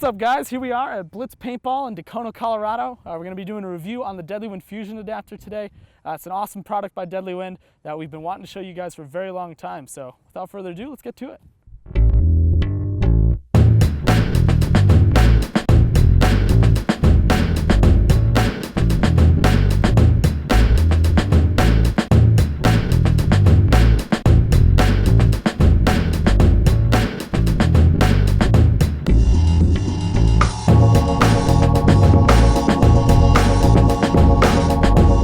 What's up, guys? Here we are at Blitz Paintball in Dacono, Colorado. We're going to be doing a review on the Deadlywind Fusion adapter today. It's an awesome product by Deadlywind that we've been wanting to show you guys for a very long time. So without further ado, let's get to it.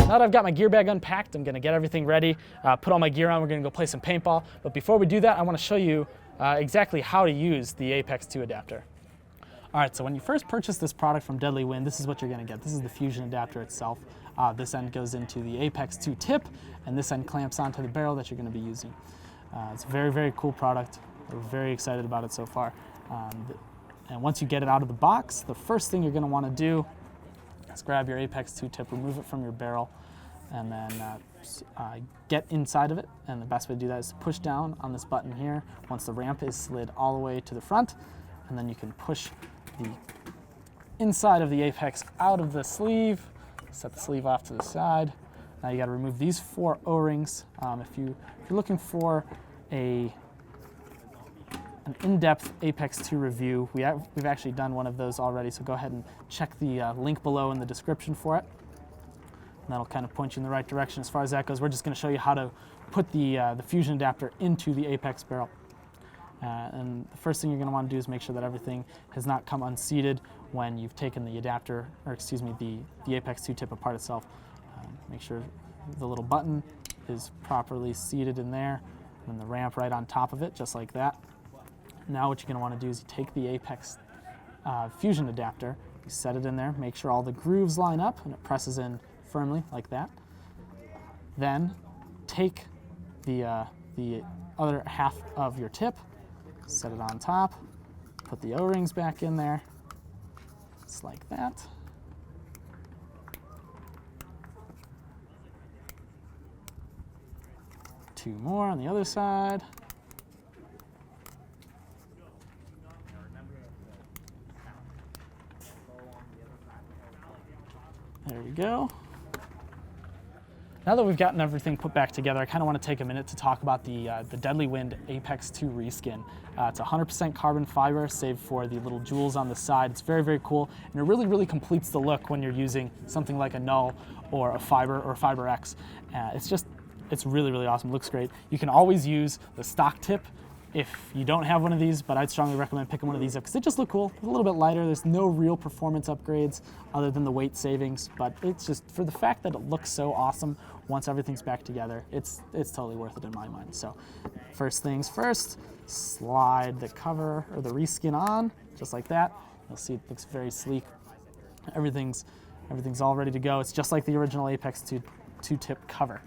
Now that I've got my gear bag unpacked, I'm gonna get everything ready, put all my gear on, we're gonna go play some paintball. But before we do that, I wanna show you exactly how to use the Apex 2 adapter. All right, so when you first purchase this product from Deadlywind, this is what you're gonna get. This is the Fusion adapter itself. This end goes into the Apex 2 tip, and this end clamps onto the barrel that you're gonna be using. It's a very, very cool product. We're very excited about it so far. And once you get it out of the box, the first thing you're gonna wanna do is grab your Apex 2 tip, remove it from your barrel, and then get inside of it. And the best way to do that is to push down on this button here once the ramp is slid all the way to the front, and then you can push the inside of the Apex out of the sleeve, set the sleeve off to the side. Now you got to remove these 4 O-rings. If you're looking for an in-depth Apex 2 review, we've actually done one of those already, so go ahead and check the link below in the description for it. And that'll kind of point you in the right direction as far as that goes. We're just going to show you how to put the Fusion adapter into the Apex barrel. And the first thing you're going to want to do is make sure that everything has not come unseated when you've taken the adapter, or excuse me, the Apex 2 tip apart itself. Make sure the little button is properly seated in there, and the ramp right on top of it, just like that. Now what you're going to want to do is you take the Apex Fusion adapter, you set it in there, make sure all the grooves line up and it presses in firmly like that. Then take the other half of your tip, set it on top, put the O-rings back in there, just like that. Two more on the other side. There we go. Now that we've gotten everything put back together, I kind of want to take a minute to talk about the Deadlywind Apex 2 Reskin. It's 100% carbon fiber, save for the little jewels on the side. It's very, very cool, and it really, really completes the look when you're using something like a null or a fiber or Fiber X. It's really, really awesome. Looks great. You can always use the stock tip if you don't have one of these, but I'd strongly recommend picking one of these up because they just look cool. It's a little bit lighter. There's no real performance upgrades other than the weight savings, but it's just for the fact that it looks so awesome once everything's back together, it's totally worth it in my mind. So first things first, slide the cover or the reskin on, just like that. You'll see it looks very sleek. Everything's all ready to go. It's just like the original Apex 2 tip cover.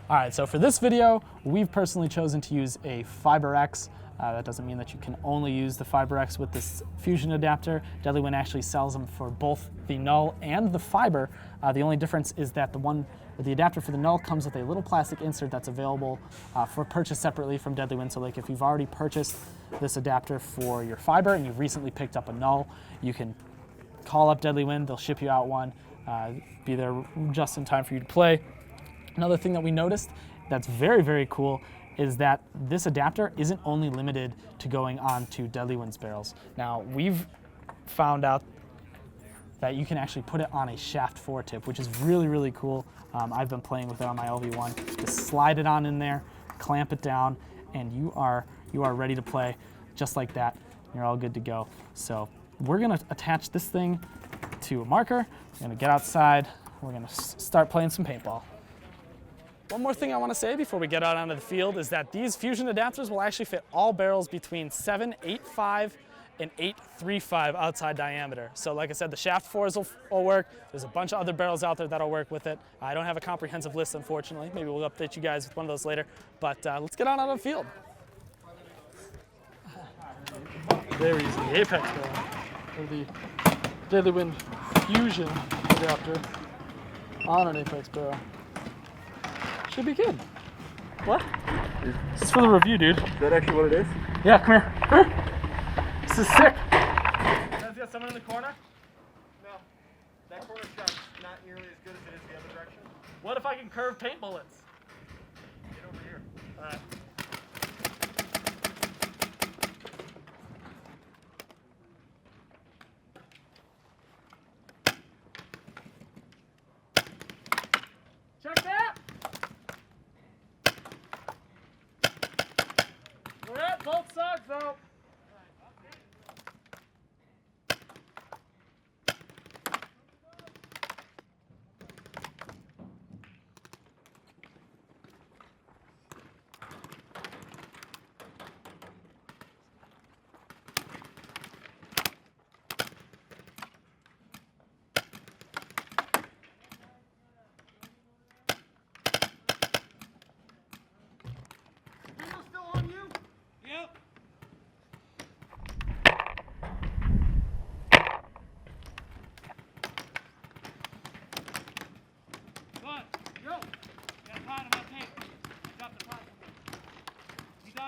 All right, so for this video, we've personally chosen to use a Fiber X. That doesn't mean that you can only use the Fiber X with this Fusion adapter. Deadlywind actually sells them for both the null and the fiber. The only difference is that the adapter for the null comes with a little plastic insert that's available for purchase separately from Deadlywind. So like if you've already purchased this adapter for your fiber and you've recently picked up a null, you can call up Deadlywind, they'll ship you out one, be there just in time for you to play. Another thing that we noticed that's very, very cool is that this adapter isn't only limited to going onto Deadlywind's barrels. Now, we've found out that you can actually put it on a Shaft4 tip, which is really, really cool. I've been playing with it on my LV1. Just slide it on in there, clamp it down, and you are ready to play just like that. You're all good to go. So we're gonna attach this thing to a marker. We're gonna get outside. We're gonna start playing some paintball. One more thing I want to say before we get out onto the field is that these Fusion adapters will actually fit all barrels between 7.85 and 8.35 outside diameter. So like I said, the Shaft4s will work. There's a bunch of other barrels out there that'll work with it. I don't have a comprehensive list, unfortunately. Maybe we'll update you guys with one of those later. But let's get on the field. There is the Apex barrel, or the Deadlywind Fusion adapter on an Apex barrel. Should be good. What? This is for the review, dude. Is that actually what it is? Yeah, come here. This is sick. coming in the corner? No. That corner shot's not nearly as good as it is the other direction. What if I can curve paint bullets? Get over here. All right. Check that! We're at both sides though.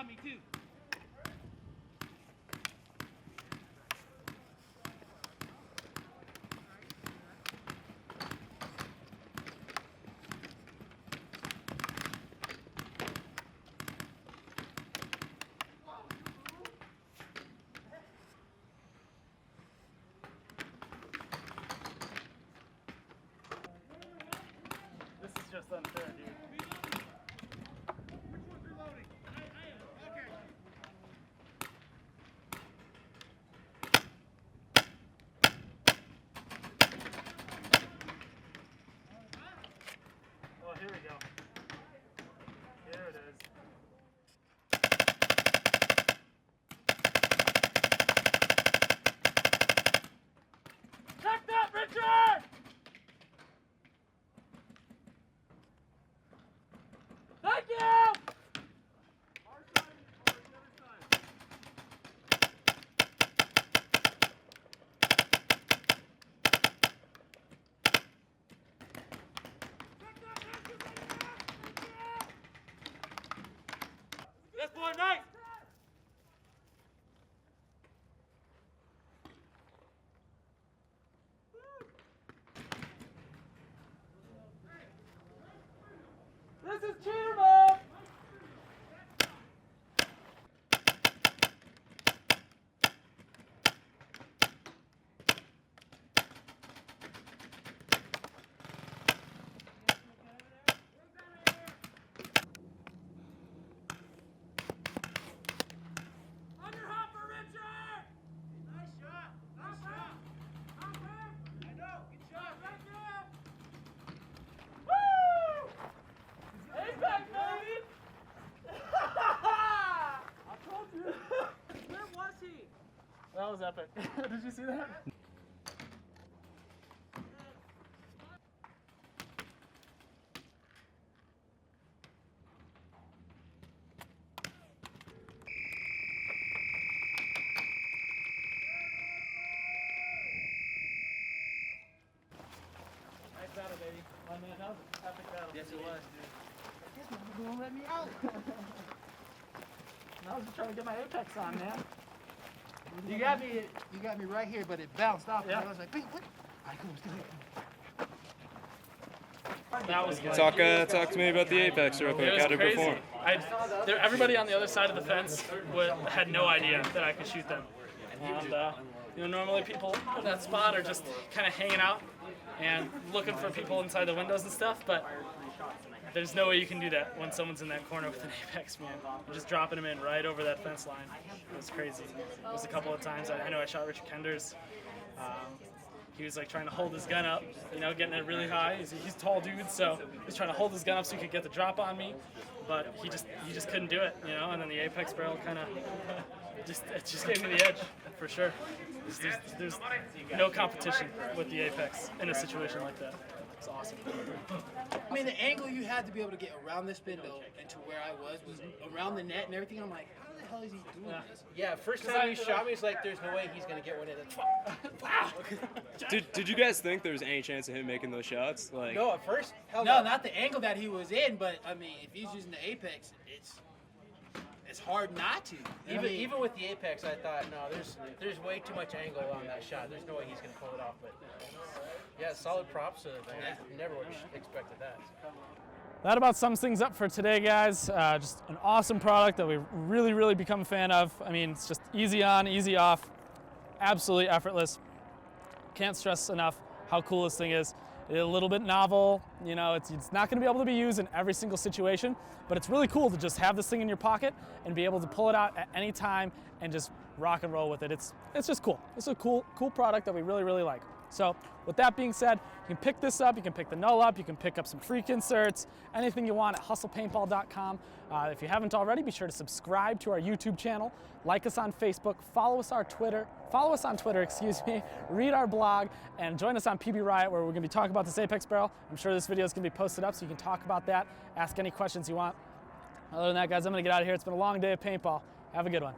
Me too. This is just unfair, dude. Which one's reloading? I am. Okay. Oh, here we go. Here it is. Check that, Richard! Thank you! Yes, boy, nice. This is cheater mode! Underhopper, Richard! Nice shot. Nice shot. I know. Good shot. Thank you. Woo! Apex, baby! I told you. Where was he? That was epic. Did you see that? Nice battle, baby. Oh man, that was an epic battle. Yes, it was, dude. You won't let me out. I was just trying to get my Apex on, man. You got me right here, but it bounced off. Yeah. And I was like, wait, what? I go still. That was good. Talk to me about the Apex real quick. It was How'd it crazy. perform? Everybody on the other side of the fence had no idea that I could shoot them. And normally people in that spot are just kind of hanging out and looking for people inside the windows and stuff, but there's no way you can do that when someone's in that corner with an Apex, man. You're just dropping them in right over that fence line. It was crazy. It was a couple of times. I know I shot Richard Kenders. He was like trying to hold his gun up, getting it really high. He's a tall dude, so he was trying to hold his gun up so he could get the drop on me, but he just couldn't do it, And then the Apex barrel kind of just gave me the edge for sure. There's no competition with the Apex in a situation like that. It's awesome. I mean, the angle you had to be able to get around this window and to where I was around the net and everything. I'm like, how the hell is he doing this? Yeah, first time he shot me, it's like, there's no way he's going to get one in. Did you guys think there was any chance of him making those shots? Like, No, at first, hell No, not the angle that he was in, but I mean, if he's using the Apex, it's hard not to. Even with the Apex, I thought, no, there's way too much angle on that shot. There's no way he's going to pull it off. But yeah, solid props to the thing. I never would have expected that. That about sums things up for today, guys. Just an awesome product that we've really, really become a fan of. I mean, it's just easy on, easy off, absolutely effortless. Can't stress enough how cool this thing is. It's a little bit novel, you know, it's not gonna be able to be used in every single situation, but it's really cool to just have this thing in your pocket and be able to pull it out at any time and just rock and roll with it. It's just cool. It's a cool product that we really, really like. So with that being said, you can pick this up, you can pick the null up, you can pick up some freak inserts, anything you want at hustlepaintball.com. If you haven't already, be sure to subscribe to our YouTube channel, like us on Facebook, follow us on Twitter, read our blog, and join us on PB Riot, where we're gonna be talking about this Apex barrel. I'm sure this video is gonna be posted up so you can talk about that, ask any questions you want. Other than that, guys, I'm gonna get out of here. It's been a long day of paintball. Have a good one.